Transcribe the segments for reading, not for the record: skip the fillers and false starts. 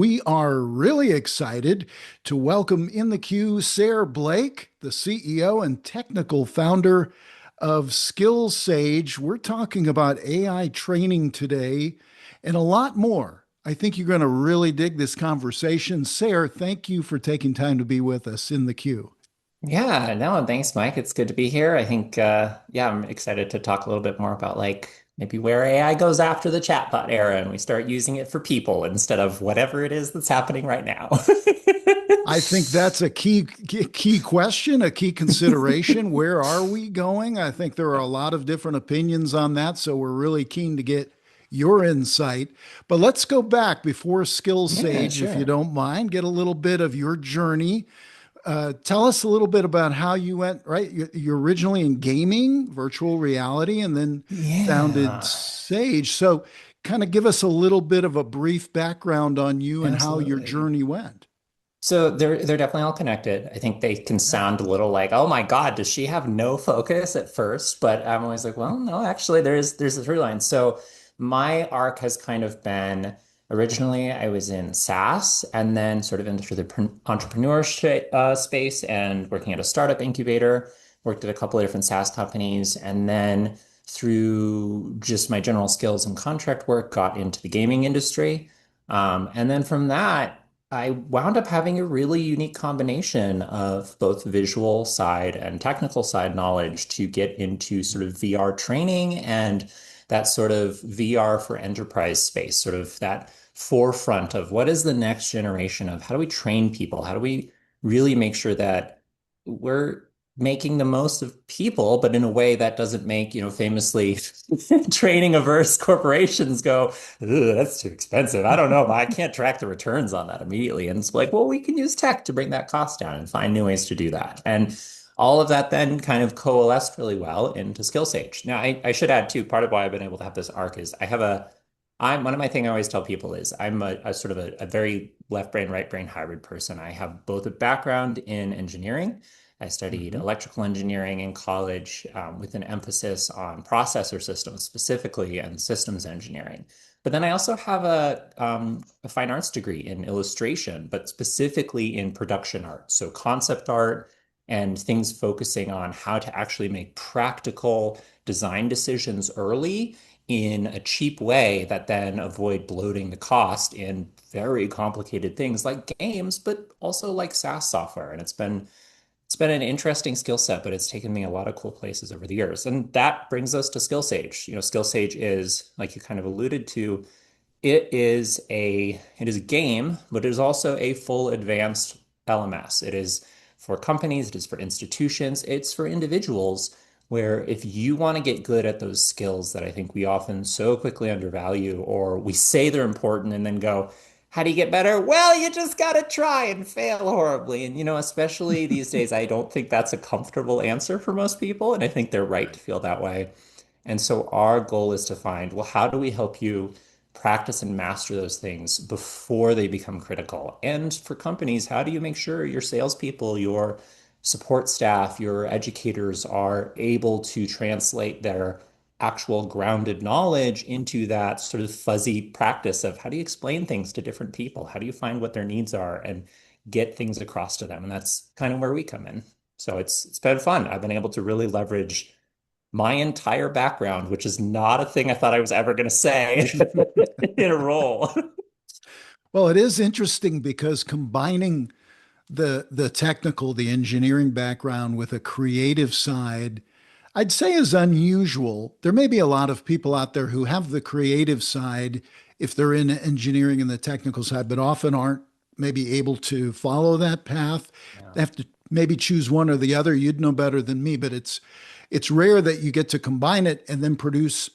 we are really excited to welcome in the queue Sayre Blake, the CEO and technical founder of Skillsaige. We're talking about AI training today and a lot more. I think you're going to really dig this conversation. Sayre, thank you for taking time to be with us in the queue. Yeah, no, thanks, Mike. It's good to be here. I think, yeah, I'm excited to talk a little bit more about like maybe where AI goes after the chatbot era and we start using it for people instead of whatever it is that's happening right now. I think that's a key question, a key consideration. Where are we going? I think there are a lot of different opinions on that, so we're really keen to get your insight. But let's go back before Skills Yeah, Sage, if you sure. don't mind, get a little bit of your journey. Tell us a little bit about how you went, right? You're originally in gaming, virtual reality, and then founded Yeah, Sage. So, kind of give us a little bit of a brief background on you and how your absolutely. journey went. So they're definitely all connected. I think they can Yeah. sound a little like, oh my God, does she have no focus at first? But I'm always like, well, no, actually there's a through line. So my arc has kind of been originally I was in SaaS and then sort of into the entrepreneurship space and working at a startup incubator, worked at a couple of different SaaS companies, and then through just my general skills and contract work, got into the gaming industry. And then from that, I wound up having a really unique combination of both visual side and technical side knowledge to get into sort of VR training and that sort of VR for enterprise space, sort of that forefront of what is the next generation of how do we train people? How do we really make sure that we're making the most of people, but in a way that doesn't make, famously training averse corporations go, "Ugh, that's too expensive. I don't know, but I can't track the returns on that immediately." And it's like, well, we can use tech to bring that cost down and find new ways to do that. And all of that then kind of coalesced really well into Skillsaige. Now, I should add too, part of why I've been able to have this arc is I'm one of my thing I always tell people is I'm a sort of a very left brain, right brain hybrid person. I have both a background in engineering. I studied Mhm. electrical engineering in college with an emphasis on processor systems specifically and systems engineering. But then I also have a fine arts degree in illustration, but specifically in production art. So concept art and things focusing on how to actually make practical design decisions early in a cheap way that then avoid bloating the cost in very complicated things like games, but also like SaaS software. And it's been an interesting skill set, but it's taken me a lot of cool places over the years. And that brings us to Skillsaige. Skillsaige is, like you kind of alluded to, it is a game, but it is also a full advanced LMS. It is for companies, it is for institutions, it's for individuals where if you want to get good at those skills that I think we often so quickly undervalue, or we say they're important and then go, how do you get better? Well, you just got to try and fail horribly. And, especially these days, I don't think that's a comfortable answer for most people. And I think they're right to feel that way. And so our goal is to find, well, how do we help you practice and master those things before they become critical? And for companies, how do you make sure your salespeople, your support staff, your educators are able to translate their actual grounded knowledge into that sort of fuzzy practice of how do you explain things to different people? How do you find what their needs are and get things across to them? And that's kind of where we come in. So it's been fun. I've been able to really leverage my entire background, which is not a thing I thought I was ever going to say in a role. Well, it is interesting because combining the technical, the engineering background with a creative side, I'd say is unusual. There may be a lot of people out there who have the creative side if they're in engineering and the technical side, but often aren't maybe able to follow that path. Yeah. They have to maybe choose one or the other. You'd know better than me, but it's rare that you get to combine it and then produce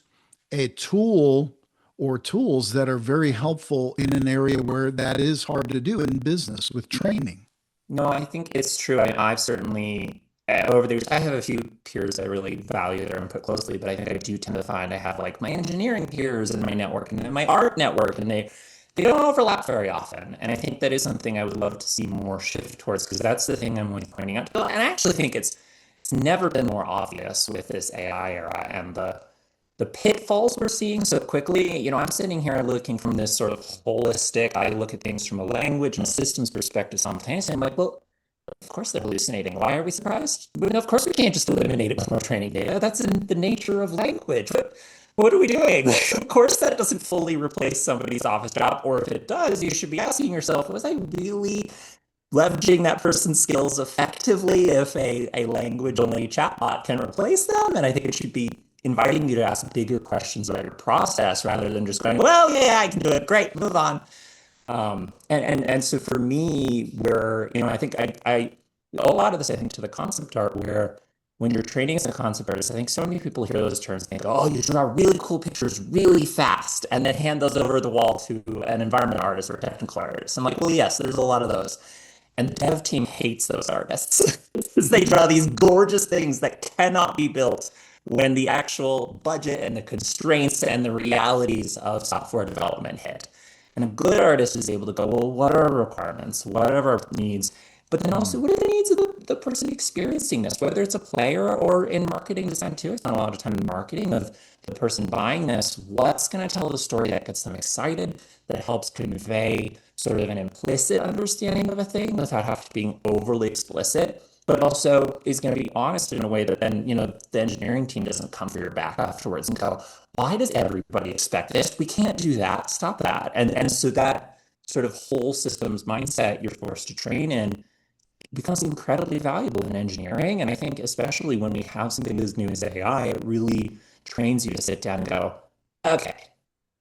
a tool or tools that are very helpful in an area where that is hard to do in business with training. No, I think it's true. I've certainly, over the years, I have a few peers that really value their input closely, but I think I do tend to find I have like my engineering peers and my network and then my art network, and they don't overlap very often. And I think that is something I would love to see more shift towards because that's the thing I'm really pointing out. And I actually think it's never been more obvious with this AI era and the the pitfalls we're seeing so quickly. I'm sitting here looking from this sort of holistic, I look at things from a language and a systems perspective simultaneously. I'm like, well, of course they're hallucinating. Why are we surprised? Of course we can't just eliminate it with more training data. That's in the nature of language. What are we doing? Of course that doesn't fully replace somebody's office job. Or if it does, you should be asking yourself, was I really leveraging that person's skills effectively if a language only chatbot can replace them? And I think it should be inviting you to ask bigger questions about your process rather than just going, well, yeah, I can do it. Great, move on. And so for me, where, I think I a lot of this, I think, to the concept art, where when you're training as a concept artist, I think so many people hear those terms and think, oh, you draw really cool pictures really fast and then hand those over the wall to an environment artist or a technical artist. I'm like, well, yes, there's a lot of those. And the dev team hates those artists because they draw these gorgeous things that cannot be built when the actual budget and the constraints and the realities of software development hit. And a good artist is able to go, well, what are our requirements? What are our needs? But then also, what are the needs of the person experiencing this, whether it's a player or in marketing design too? I spent a lot of time in marketing of the person buying this. What's going to tell the story that gets them excited, that helps convey sort of an implicit understanding of a thing without having to being overly explicit, but also is going to be honest in a way that then, the engineering team doesn't come for your back afterwards and go, why does everybody expect this? We can't do that. Stop that. And so that sort of whole systems mindset you're forced to train in becomes incredibly valuable in engineering. And I think especially when we have something as new as AI, it really trains you to sit down and go, okay,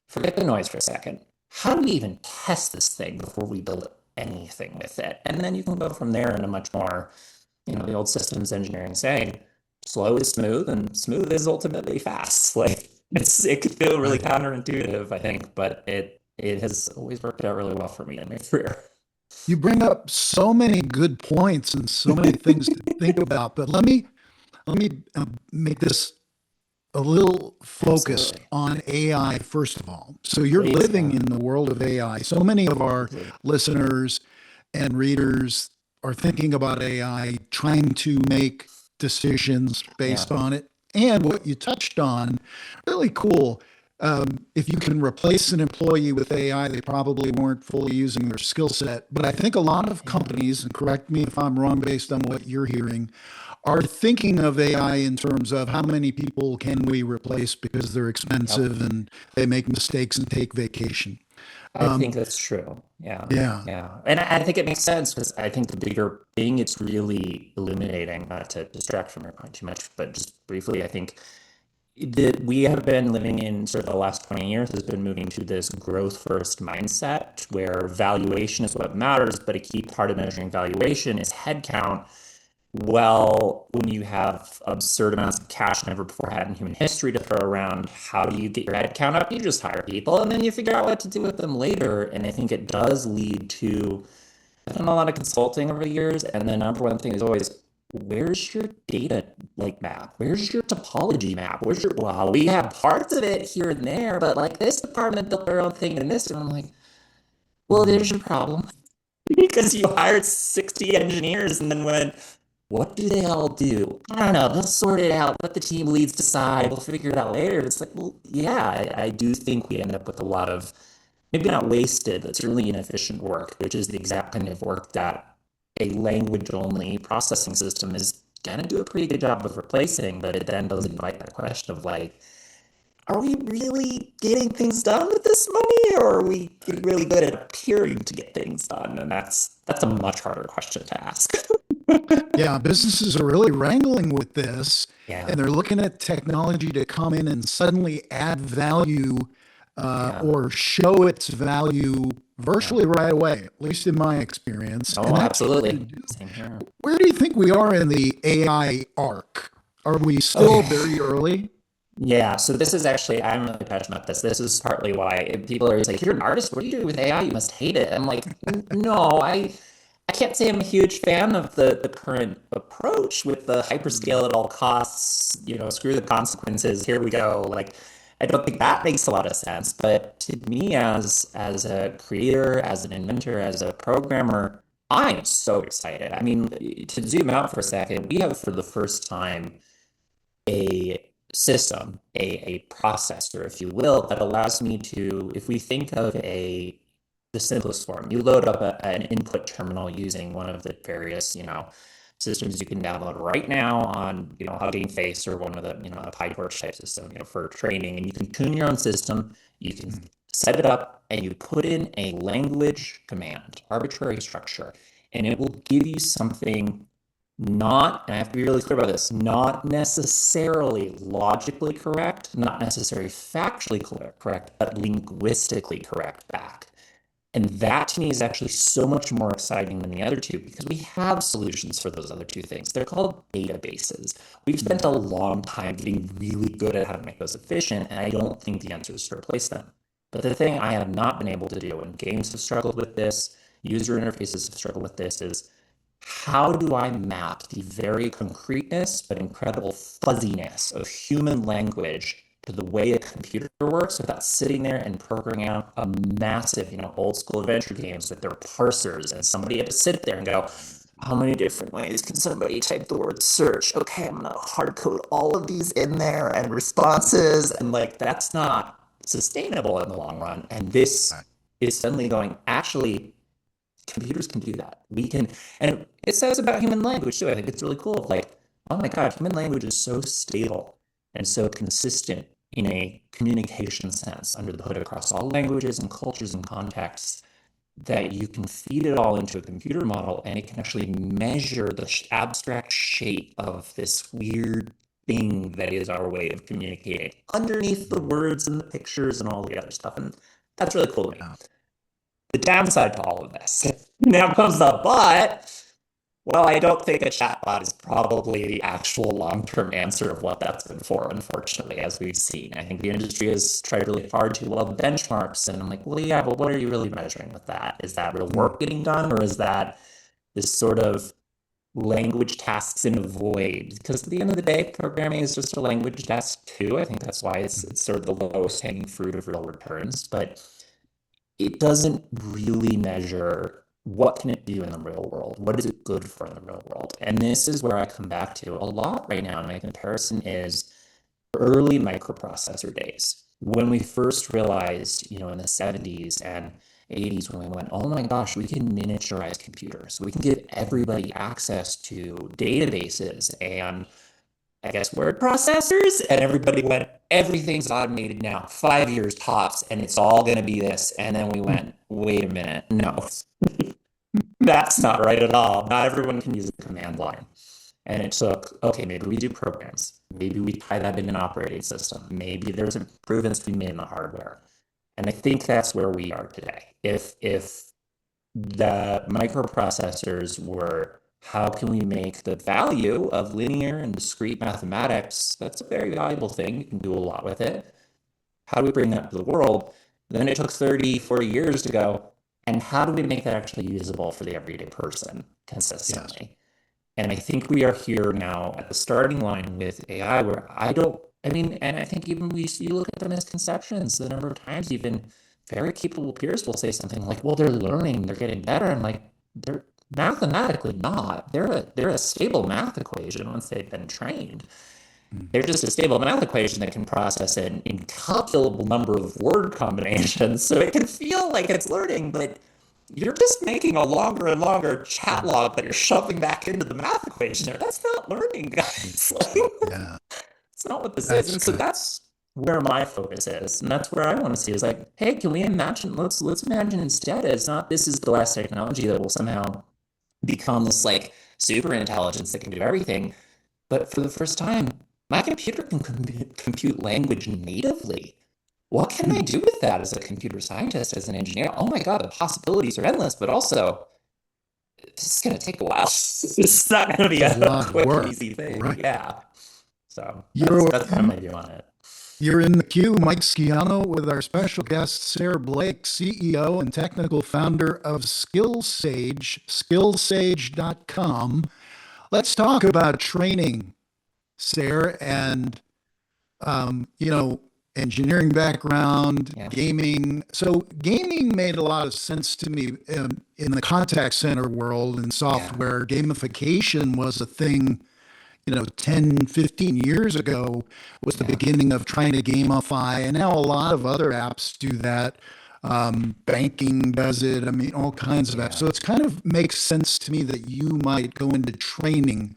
forget the noise for a second. How do we even test this thing before we build anything with it? And then you can go from there in a much more, the old systems engineering saying, slow is smooth and smooth is ultimately fast. Like it could feel really Right. counterintuitive, I think, but it has always worked out really well for me in my career. You bring up so many good points and so many things to think about, but let me make this a little focused Absolutely. on AI first of all. So you're Please, living yeah. in the world of AI. So many of our Absolutely. listeners and readers are thinking about AI, trying to make decisions Yeah. based on it. And what you touched on, really cool. If you can replace an employee with AI, they probably weren't fully using their skill set. But I think a lot of Yeah. companies, and correct me if I'm wrong based on what you're hearing, are thinking of AI in terms of how many people can we replace because they're Yep. expensive and they make mistakes and take vacation. I Um, think that's true. Yeah. yeah, Yeah. And I think it makes sense because I think the bigger thing it's really illuminating, not to distract from your point too much, but just briefly, I think that we have been living in sort of the last 20 years has been moving to this growth first mindset where valuation is what matters, but a key part of measuring valuation is headcount. Well, when you have absurd amounts of cash never before had in human history to throw around, how do you get your head count up? You just hire people and then you figure out what to do with them later. And I think it does lead to, I've done a lot of consulting over the years. And the number one thing is always, where's your data like map? Where's your topology map? Well, we have parts of it here and there, but like this department built their own thing and this. And I'm like, well, there's your problem because you hired 60 engineers and then went, what do they all do? I don't know. They'll sort it out. Let the team leads decide. We'll figure it out later. It's like, well, yeah, I do think we end up with a lot of maybe not wasted, but certainly inefficient work, which is the exact kind of work that a language only processing system is going to do a pretty good job of replacing. But it then does invite that question of like, are we really getting things done with this money, or are we getting really good at appearing to get things done? And that's a much harder question to ask. yeah, businesses are really wrangling with this Yeah, and they're looking at technology to come in and suddenly add value yeah, or show its value yeah. virtually right away, at least in my experience. And Oh, that's hard to absolutely. do. Same here. Where do you think we are in the AI arc? Are we still Okay. very early? Yeah, so this is actually, I'm really passionate about this. This is partly why people are always like, you're an artist, what do you do with AI? You must hate it. I'm like, No, I can't say I'm a huge fan of the current approach with the hyperscale at all costs, screw the consequences, here we go. Like, I don't think that makes a lot of sense. But to me, as a creator, as an inventor, as a programmer, I'm so excited. I mean, to zoom out for a second, we have for the first time a system, a processor, if you will, that allows me to, if we think of the simplest form, you load up an input terminal using one of the various, systems you can download right now on, Hugging Face or one of the, a PyTorch type system, for training, and you can tune your own system. You can set it up and you put in a language command, arbitrary structure, and it will give you something not, and I have to be really clear about this, not necessarily logically correct, not necessarily factually correct, but linguistically correct back. And that to me is actually so much more exciting than the other two because we have solutions for those other two things. They're called databases. We've spent a long time getting really good at how to make those efficient, and I don't think the answer is to replace them. But the thing I have not been able to do, and games have struggled with this, user interfaces have struggled with this, is how do I map the very concreteness but incredible fuzziness of human language to the way a computer works without sitting there and programming out a massive, old school adventure games with their parsers, and somebody had to sit there and go, how many different ways can somebody type the word search? Okay, I'm gonna hard code all of these in there and responses, and like that's not sustainable in the long run. And this is suddenly going, actually, computers can do that. We can, and it says about human language too. I think it's really cool. Like, oh my God, human language is so stable and so consistent in a communication sense under the hood across all languages and cultures and contexts that you can feed it all into a computer model and it can actually measure the abstract shape of this weird thing that is our way of communicating underneath the words and the pictures and all the other stuff. And that's really cool to me. The downside to all of this, now comes the but. Well, I don't think a chatbot is probably the actual long-term answer of what that's good for, unfortunately, as we've seen. I think the industry has tried really hard to love benchmarks, and I'm like, well, yeah, but what are you really measuring with that? Is that real work getting done, or is that this sort of language tasks in a void? Because at the end of the day, programming is just a language task too. I think that's why it's sort of the lowest hanging fruit of real returns, but it doesn't really measure what can it do in the real world? What is it good for in the real world? And this is where I come back to a lot right now. And my comparison is early microprocessor days. When we first realized, in the 70s and 80s, when we went, oh my gosh, we can miniaturize computers. We can give everybody access to databases and I guess word processors, and everybody went, everything's automated now, 5 years tops, and it's all going to be this. And then we went, wait a minute, no, that's not right at all. Not everyone can use a command line. And it took, okay, maybe we do programs. Maybe we tie that in an operating system. Maybe there's improvements to be made in the hardware. And I think that's where we are today. If the microprocessors were how can we make the value of linear and discrete mathematics, that's a very valuable thing. You can do a lot with it. How do we bring that to the world? Then it took 30, 40 years to go, and how do we make that actually usable for the everyday person consistently? Yes. And I think we are here now at the starting line with AI where and I think even you look at the misconceptions, the number of times even very capable peers will say something like, well, they're learning, they're getting better. I'm like, they're mathematically not. They're a stable math equation once they've been trained. They're just a stable math equation that can process an incalculable number of word combinations. So it can feel like it's learning, but you're just making a longer and longer chat log that you're shoving back into the math equation. That's not learning, guys. Yeah. It's not what this is. And so that's where my focus is. And that's where I want to see is like, hey, can we imagine, let's imagine instead it's not this is the last technology that will somehow become this like super intelligence that can do everything. But for the first time, my computer can compute language natively. What can I do with that as a computer scientist, as an engineer? Oh my God, the possibilities are endless, but also this is going to take a while. It's not going to be a quick, easy thing. Right. Yeah. So that's kind of my view on it. You're in the queue, Mike Schiano, with our special guest, Sayre Blake, CEO and technical founder of Skillsaige, skillsaige.com. Let's talk about training, Sayre, and, engineering background, gaming. So gaming made a lot of sense to me in the contact center world and software. Gamification was a thing, 10, 15 years ago was the Yeah. beginning of trying to gamify. And now a lot of other apps do that. Banking does it. I mean, all kinds of apps. Yeah. So it's kind of makes sense to me that you might go into training.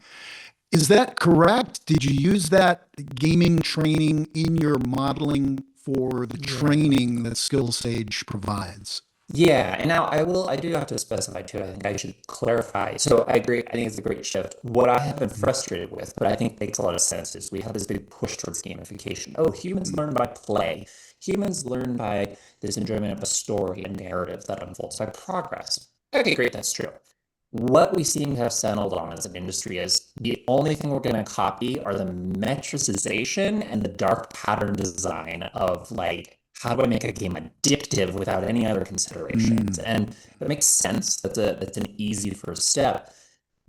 Is that correct? Did you use that gaming training in your modeling for the Yeah. training that Skillsaige provides? Yeah, and now I do have to specify too. I think I should clarify. So I agree. I think it's a great shift. What I have been frustrated with, but I think makes a lot of sense, is we have this big push towards gamification. Oh, humans learn by play. Humans learn by this enjoyment of a story, a narrative that unfolds by progress. Okay, great, that's true. What we seem to have settled on as an industry is the only thing we're going to copy are the metricization and the dark pattern design of like, how do I make a game addictive without any other considerations? Mm. And that makes sense. That's an easy first step.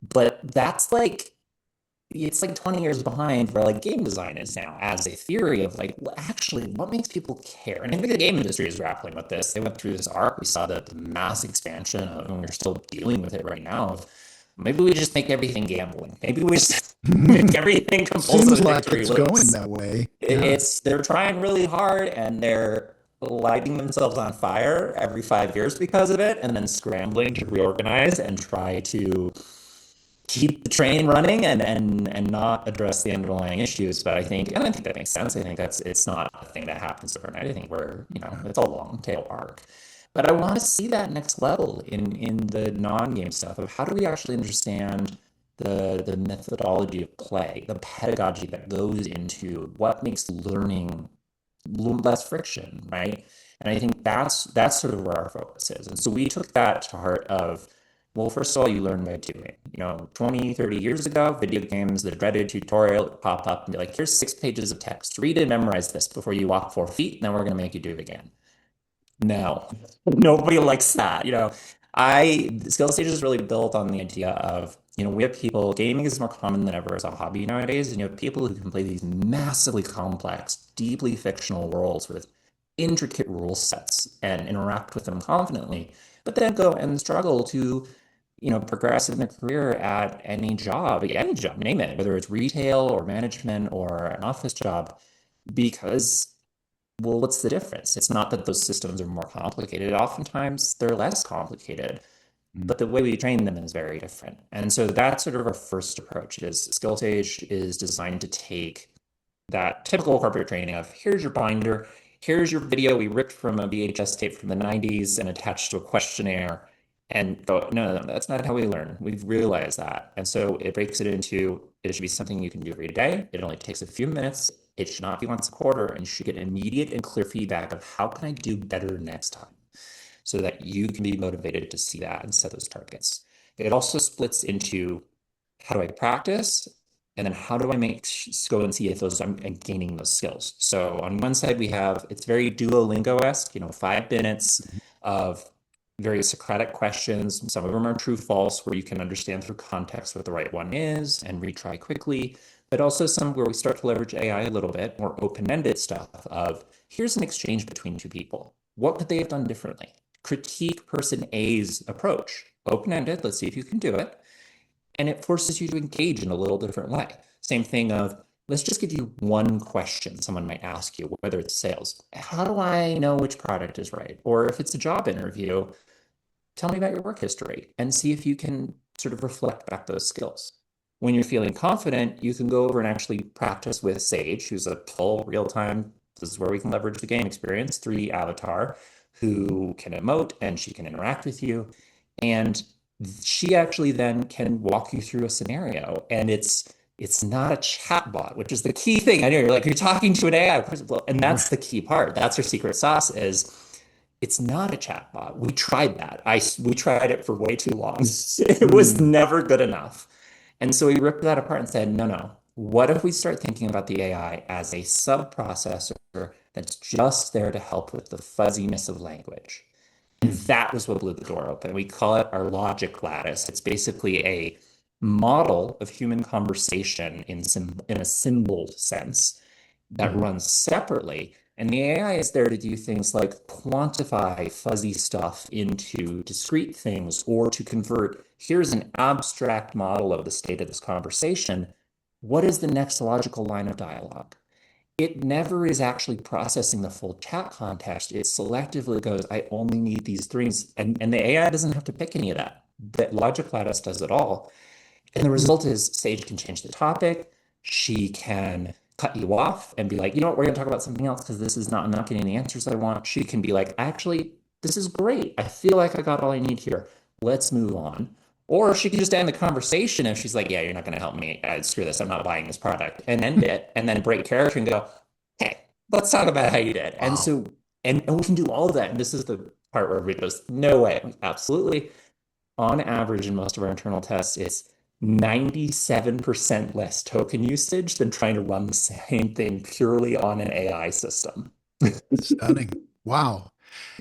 But that's like it's like 20 years behind where like game design is now as a theory of like actually what makes people care. And I think the game industry is grappling with this. They went through this arc. We saw the mass expansion of, and we're still dealing with it right now, of maybe we just make everything gambling. Maybe we just make everything Seems compulsive like victory it's going loops. that way. Yeah. It's they're trying really hard and they're lighting themselves on fire every 5 years because of it, and then scrambling to reorganize and try to keep the train running and not address the underlying issues. But I think that makes sense. I think it's not a thing that happens overnight. I think it's a long tail arc. But I want to see that next level in the non-game stuff of how do we actually understand the methodology of play, the pedagogy that goes into what makes learning less friction, right? And I think that's sort of where our focus is. And so we took that to heart of, well, first of all, you learn by doing. 20, 30 years ago, video games, the dreaded tutorial would pop up and be like, here's 6 pages of text. Read and memorize this before you walk 4 feet, and then we're going to make you do it again. No, nobody likes that. Skillsaige is really built on the idea of, we have people, gaming is more common than ever as a hobby nowadays, and you have people who can play these massively complex, deeply fictional worlds with intricate rule sets and interact with them confidently, but then go and struggle to, progress in their career at any job, name it, whether it's retail or management or an office job, because well, what's the difference? It's not that those systems are more complicated. Oftentimes they're less complicated, Mm. but the way we train them is very different. And so that's sort of our first approach is Skillsaige is designed to take that typical corporate training of here's your binder, here's your video we ripped from a VHS tape from the 90s and attached to a questionnaire and go, no, no, no, that's not how we learn. We've realized that. And so it breaks it into it should be something you can do every day. It only takes a few minutes. It should not be once a quarter, and you should get immediate and clear feedback of how can I do better next time so that you can be motivated to see that and set those targets. It also splits into how do I practice and then how do I go and see if I'm gaining those skills. So on one side we have it's very Duolingo-esque, 5 minutes of very Socratic questions. Some of them are true false, where you can understand through context what the right one is and retry quickly. But also some where we start to leverage AI a little bit, more open-ended stuff of here's an exchange between two people. What could they have done differently? Critique person A's approach. Open-ended, let's see if you can do it. And it forces you to engage in a little different way. Same thing of, let's just give you one question someone might ask you, whether it's sales. How do I know which product is right? Or if it's a job interview, tell me about your work history and see if you can sort of reflect back those skills. When you're feeling confident, you can go over and actually practice with Sage, who's a full real-time, this is where we can leverage the game experience, 3D avatar, who can emote and she can interact with you. And she actually then can walk you through a scenario. And it's not a chatbot, which is the key thing. I know you're talking to an AI, and that's the key part. That's her secret sauce is it's not a chatbot. We tried that. We tried it for way too long. It was Mm. never good enough. And so we ripped that apart and said, no, no. What if we start thinking about the AI as a sub-processor that's just there to help with the fuzziness of language? And Mm. that was what blew the door open. We call it our logic lattice. It's basically a model of human conversation in a symbol sense that Mm. runs separately. And the AI is there to do things like quantify fuzzy stuff into discrete things or to convert, here's an abstract model of the state of this conversation. what is the next logical line of dialogue? It never is actually processing the full chat context. It selectively goes, I only need these things. And the AI doesn't have to pick any of that. That Logic Lattice does it all. And the result is Sage can change the topic. She can cut you off and be like, you know what, we're going to talk about something else because this is not, I'm not getting the answers I want. She can be like, actually, this is great. I feel like I got all I need here. Let's move on. Or she can just end the conversation if she's like, yeah, you're not going to help me. Screw this. I'm not buying this product and end it and then break character and go, hey, let's talk about how you did. And Wow. so, and we can do all of that. And this is the part where everybody goes, no way. Absolutely. On average, in most of our internal tests, it's 97% less token usage than trying to run the same thing purely on an AI system. Stunning. Wow.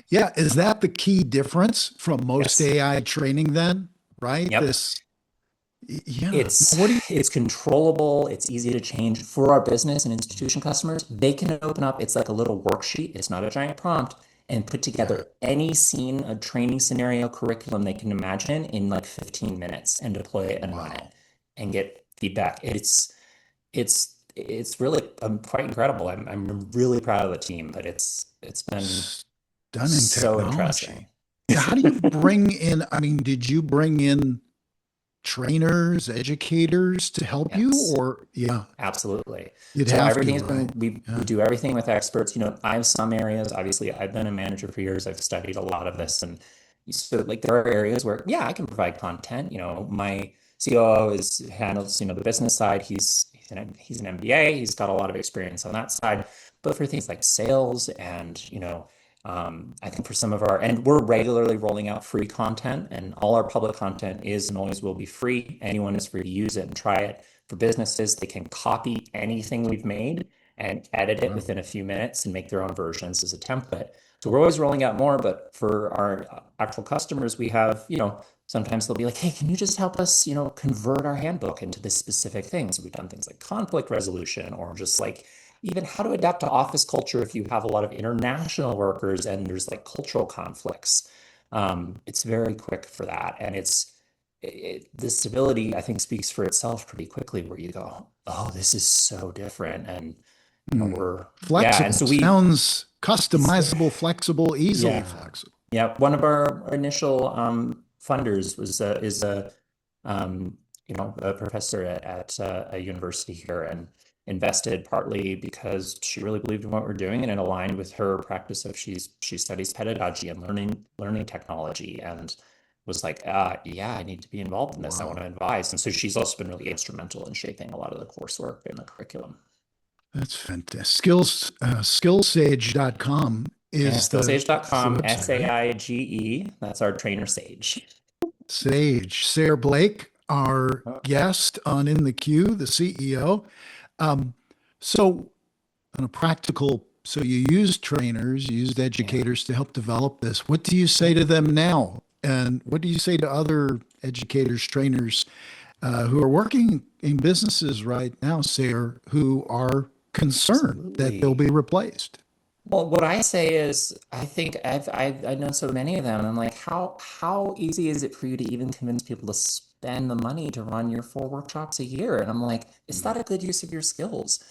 Yeah. Is that the key difference from most Yes. AI training then? Right? Yep. Yeah. It's What do you, it's controllable, it's easy to change for our business and institution customers. They can open up, it's like a little worksheet, it's not a giant prompt, and put yeah. together any scene, a training scenario, curriculum they can imagine in like 15 minutes and deploy it and run it Wow. and get feedback. It's really quite incredible. I'm really proud of the team, but it's been Stunning so interesting. technology. Yeah. How do you bring in? I mean, did you bring in trainers, educators to help you? Yes. Or, yeah, Absolutely. you'd So have everything to, has been right? we Yeah. do everything with experts. I have some areas, obviously I've been a manager for years. I've studied a lot of this and so like there are areas where yeah, I can provide content. My COO is handles, the business side. He's an MBA. He's got a lot of experience on that side. But for things like sales and, I think for some of and we're regularly rolling out free content and all our public content is and always will be free. Anyone is free to use it and try it. For businesses, they can copy anything we've made and edit it Wow. within a few minutes and make their own versions as a template. So we're always rolling out more, but for our actual customers, we have, sometimes they'll be like, hey, can you just help us, convert our handbook into this specific thing? So we've done things like conflict resolution or just like even how to adapt to office culture if you have a lot of international workers and there's like cultural conflicts. It's very quick for that. And the stability, I think, speaks for itself pretty quickly where you go, oh, this is so different. And, Hmm. yeah. And Flexible. so Sounds it's very, customizable, flexible, easily yeah. flexible. Yeah. One of our initial funders is a professor at a university here and invested partly because she really believed in what we're doing and it aligned with her practice of she studies pedagogy and learning technology and was like, yeah, I need to be involved in this. I want Wow. to advise. And so she's also been really instrumental in shaping a lot of the coursework and the curriculum. That's fantastic. Skillsaige.com Yeah, is the skillsage.com, website, right? SAIGE. That's our trainer Sage. Sage. Sayre Blake, our Oh, guest on In the Queue, the CEO. Um, so on a practical, so you used trainers, you used yeah. educators to help develop this. What do you say to them now? And what do you say to other educators, trainers who are working in businesses right now, Sayre, who are concerned that they'll Absolutely. be replaced? Well, what I say is, I think I know so many of them. And I'm like, how easy is it for you to even convince people to spend the money to run your 4 workshops a year? And I'm like, is that a good use of your skills?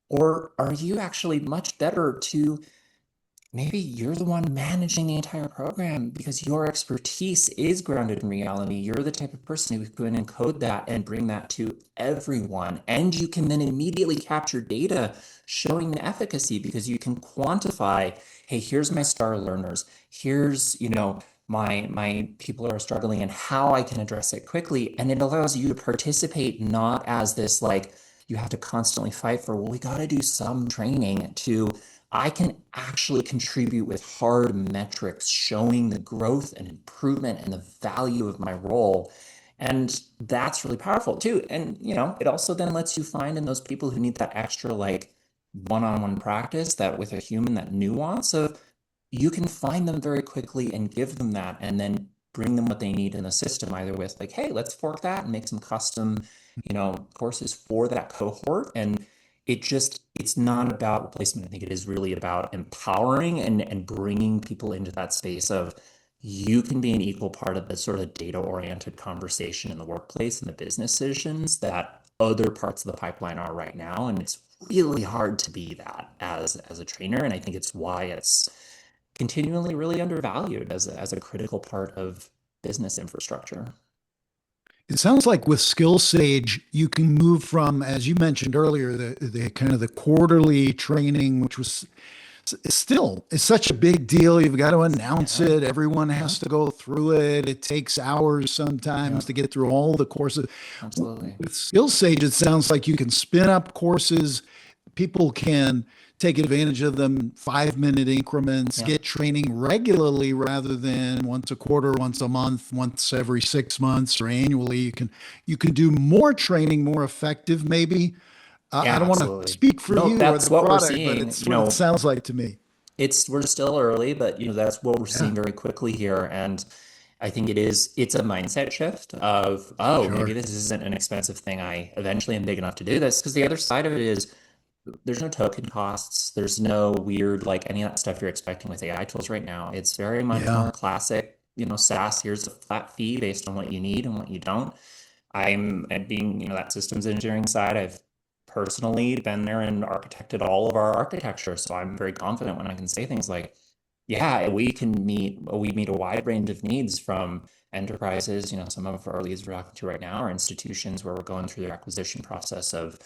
Or are you actually much better to maybe you're the one managing the entire program because your expertise is grounded in reality. You're the type of person who can encode that and bring that to everyone. And you can then immediately capture data showing the efficacy because you can quantify, hey, here's my star learners. Here's, my people are struggling and how I can address it quickly. And it allows you to participate not as this like you have to constantly fight for, well, we got to do some training to I can actually contribute with hard metrics showing the growth and improvement and the value of my role. And that's really powerful too. And, it also then lets you find in those people who need that extra like one-on-one practice, that with a human, that nuance of you can find them very quickly and give them that and then bring them what they need in the system, either with like, hey, let's fork that and make some custom, courses for that cohort. And it's not about replacement. I think it is really about empowering and bringing people into that space of you can be an equal part of the sort of data oriented conversation in the workplace and the business decisions that other parts of the pipeline are right now. And it's really hard to be that as a trainer. And I think it's why it's continually really undervalued as a critical part of business infrastructure. It sounds like with Skillsaige, you can move from, as you mentioned earlier, the kind of the quarterly training, which was still is such a big deal. You've got to announce Yeah, it. Everyone yeah, has to go through it. It takes hours yeah, sometimes to get through all the courses. absolutely. With Skillsage, it sounds like you can spin up courses. People can take advantage of them 5 minute increments, Yeah, get training regularly rather than once a quarter, once a month, once every 6 months or annually. You can do more training, more effective, maybe. I yeah, don't want to absolutely. speak for No, you or the that's what we're product, but seeing. it's what it sounds like to me. We're still early, but that's what we're Yeah, seeing very quickly here. And I think it's a mindset shift of, oh, maybe sure. this isn't an expensive thing. I eventually am big enough to do this. Because the other side of it is there's no token costs. There's no weird, like any of that stuff you're expecting with AI tools right now. It's very much Yeah. more classic, SaaS. Here's a flat fee based on what you need and what you don't. I'm and being, that systems engineering side, I've personally been there and architected all of our architecture. So I'm very confident when I can say things like, yeah, we meet a wide range of needs from enterprises, some of our leads we're talking to right now are institutions where we're going through the acquisition process of,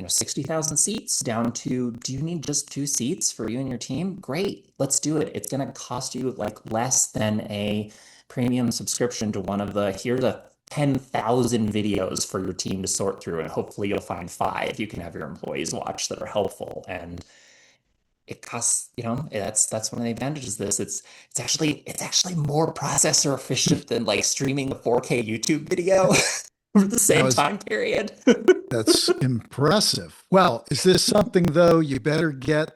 60,000 seats down to, do you need just 2 seats for you and your team? Great, let's do it. It's going to cost you like less than a premium subscription to one of here's a 10,000 videos for your team to sort through, and hopefully you'll find five you can have your employees watch that are helpful. And it costs, that's one of the advantages of this. It's actually more processor efficient than like streaming a 4K YouTube video for the Now same is time period. that's impressive. Well, is this something though you better get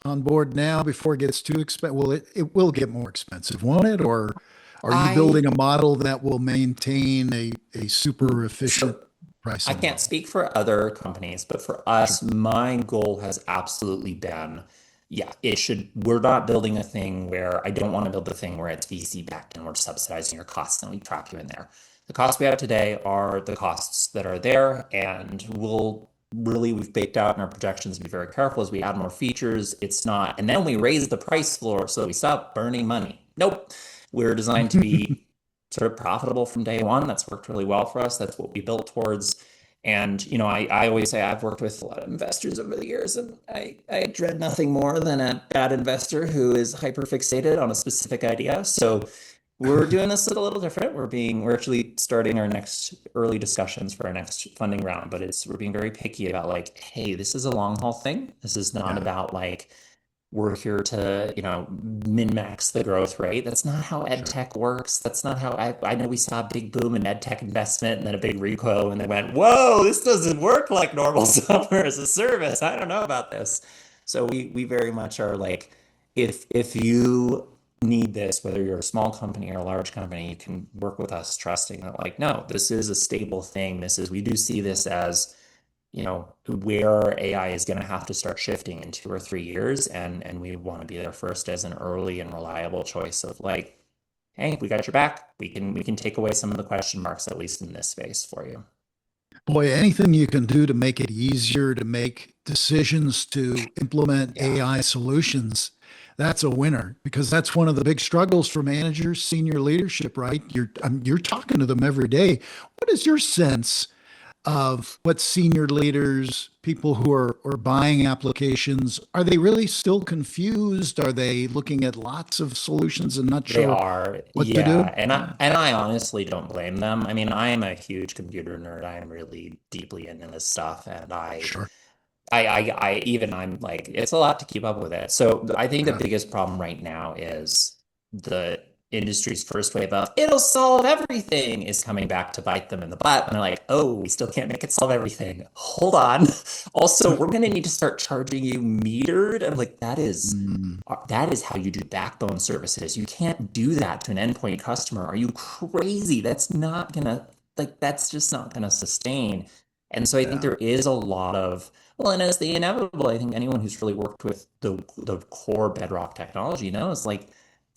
on board now before it gets too expensive? Well, it will get more expensive, won't it? Or are you I building a model that will maintain a super efficient so I pricing can't model? speak for other companies, but for Sure. us, my goal has absolutely been, yeah, we're not building a thing where I don't want to build a thing where it's VC backed and we're subsidizing your costs and we trap you in there. The costs we have today are the costs that are there, and we've baked out in our projections to be very careful as we add more features. It's not, and then we raise the price floor so we stop burning money. Nope. We're designed to be sort of profitable from day one. That's worked really well for us. That's what we built towards. And, I always say I've worked with a lot of investors over the years, and I dread nothing more than a bad investor who is hyper fixated on a specific idea. So we're doing this a little different. We're actually starting our next early discussions for our next funding round, but we're being very picky about like, hey, this is a long haul thing. This is not Yeah, about like we're here to, min-max the growth rate. That's not how ed sure. tech works. That's not how I know we saw a big boom in ed tech investment and then a big recoil and they went, whoa, this doesn't work like normal software as a service. I don't know about this. So we very much are like, if you need this, whether you're a small company or a large company, you can work with us trusting that like, no, this is a stable thing. We do see this as where AI is going to have to start shifting in 2 or 3 years, and we want to be there first as an early and reliable choice of like, hey, we got your back. We can take away some of the question marks at least in this space for you. Boy, anything you can do to make it easier to make decisions to implement Yeah. AI solutions, that's a winner because that's one of the big struggles for managers, senior leadership, right? You're talking to them every day. What is your sense of what senior leaders, people who are buying applications, are they really still confused? Are they looking at lots of solutions and not They sure are, what to do? yeah, and I Yeah, and I honestly don't blame them. I mean, I am a huge computer nerd. I am really deeply into this stuff, and sure. I'm like, it's a lot to keep up with it. So I think the Yeah. biggest problem right now is the industry's first wave of it'll solve everything is coming back to bite them in the butt. And they're like, oh, we still can't make it solve everything. Hold on. Also, we're going to need to start charging you metered. I'm like, Mm, that is how you do backbone services. You can't do that to an endpoint customer. Are you crazy? That's just not gonna sustain. And so I think yeah. there is a lot of, well, and as the inevitable, I think anyone who's really worked with the core bedrock technology knows like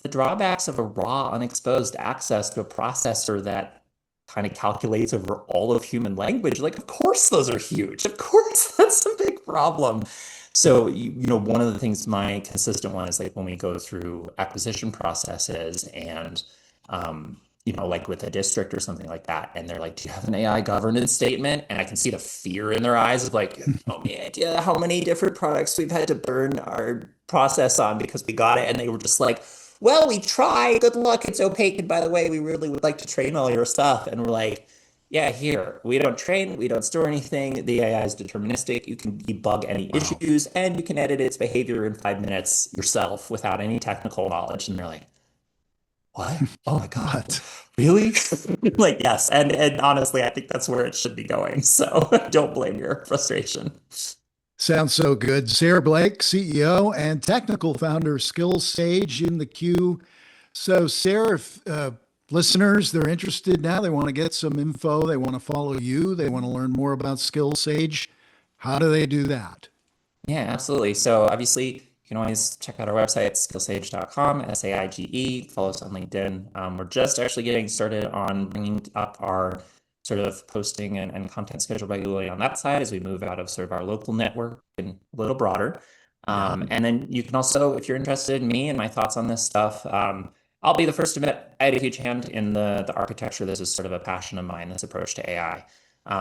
the drawbacks of a raw, unexposed access to a processor that kind of calculates over all of human language. Like, of course those are huge. Of course that's a big problem. So, one of the things my consistent one is like when we go through acquisition processes and, like with a district or something like that, and they're like, do you have an AI governance statement? And I can see the fear in their eyes of like, oh, any idea how many different products we've had to burn our process on because we got it. And they were just like, well, we try. Good luck. It's opaque. And by the way, we really would like to train all your stuff. And we're like, yeah, here, we don't train, we don't store anything. The AI is deterministic. You can debug any Wow. issues and you can edit its behavior in 5 minutes yourself without any technical knowledge. And they're like, what? Oh my God, What? really? Like, yes. And honestly, I think that's where it should be going. So don't blame your frustration. Sounds so good. Sayre Blake, CEO and technical founder of Skillsaige in the queue. So, Sayre, if listeners, they're interested now, they want to get some info, they want to follow you, they want to learn more about Skillsaige, how do they do that? Yeah, absolutely. So obviously, you can always check out our website, skillsaige.com, Saige. Follow us on LinkedIn. We're just actually getting started on bringing up our sort of posting and content schedule regularly on that side as we move out of sort of our local network and a little broader. Yeah, And then you can also, if you're interested in me and my thoughts on this stuff, I'll be the first to admit I had a huge hand in the architecture. This is sort of a passion of mine, this approach to AI.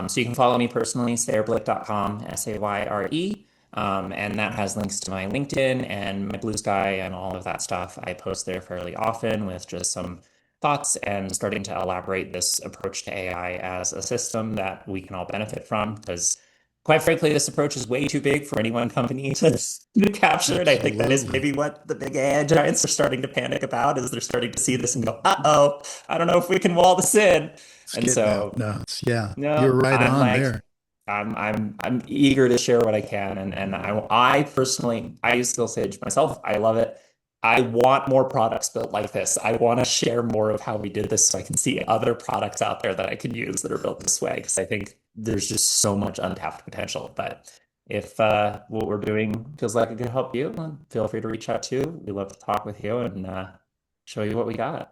So you can follow me personally, sayreblake.com, Sayre. And that has links to my LinkedIn and my Blue Sky and all of that stuff. I post there fairly often with just some thoughts and starting to elaborate this approach to AI as a system that we can all benefit from. Because quite frankly, this approach is way too big for any one company to capture. And I think that is absolutely. maybe what the big AI giants are starting to panic about is they're starting to see this and go, uh-oh, I don't know if we can wall this in. It's And getting out so nuts. Yeah, you're no, right I'm on like, there. I'm eager to share what I can, and I personally I use Skillsaige myself. I love it. I want more products built like this. I want to share more of how we did this so I can see other products out there that I can use that are built this way because I think there's just so much untapped potential. But if what we're doing feels like it could help you, then feel free to reach out too. We love to talk with you and show you what we got.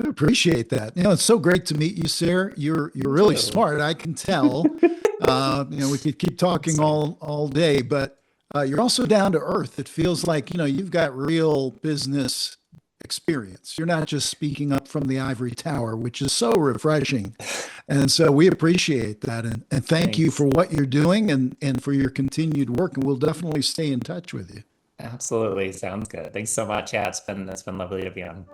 I appreciate that. It's so great to meet you, Sayre. You're You really too. smart. I can tell. We could keep talking Same. all day, but you're also down to earth. It feels like you've got real business experience. You're not just speaking up from the ivory tower, which is so refreshing. And so we appreciate that, and thank you Thanks. for what you're doing and for your continued work. And we'll definitely stay in touch with you. Absolutely. Sounds good. Thanks so much. Yeah, it's been lovely to be on.